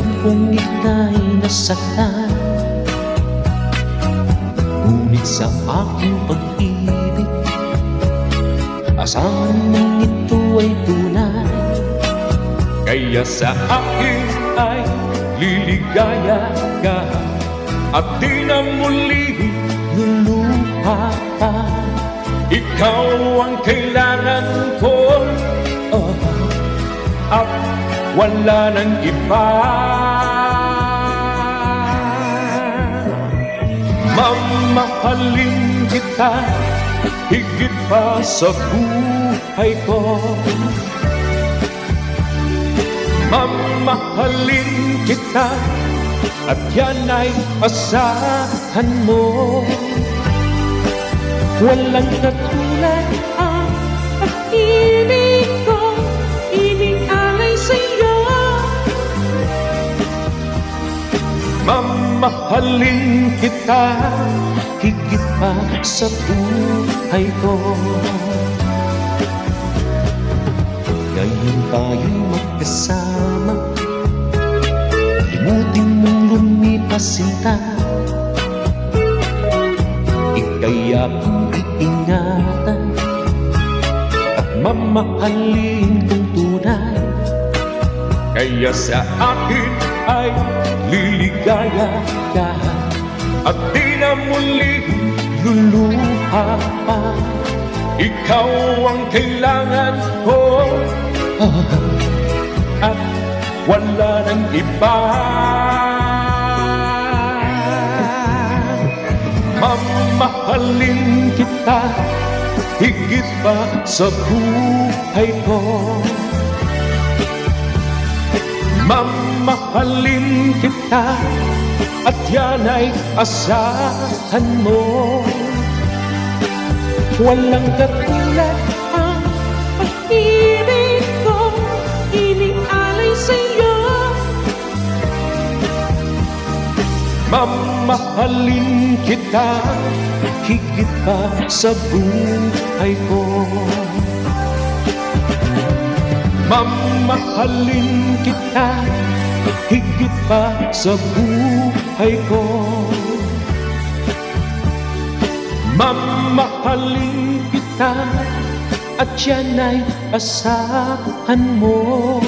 Alam kong ika'y nasaktan, ngunit sa aking pag-ibig asahan mong ito ay tunay. Kaya sa akin ay liligaya ka at di na muli luluha pa. Ikaw ang kailangan ko, at wala nang iba. Mamahalin kita higit pa sa buhay ko. Mamahalin kita at yan ay asahan mo. Walang katulad ang pag-ibig ko, inialay sa'yo. Mamahalin kita higit pa sa buhay ko. Ngayon tayo'y magkasama, limutin mong lumipas sinta. Ika'y aking iingatan at mamahalin kong tunay. Kaya sa akin ay liligaya ka at di na muli luluha pa. Ikaw ang kailangan ko, at wala nang iba. Mamahalin kita higit pa sa buhay ko. Mamahalin kita at yan ay asahan mo. Walang katulad ang pag-ibig ko, inialay sa'yo. Mamahalin kita higit pa sa buhay ko. Mamahalin kita higit pa sa buhay ko. Mamahalin kita at yan ay asahan mo.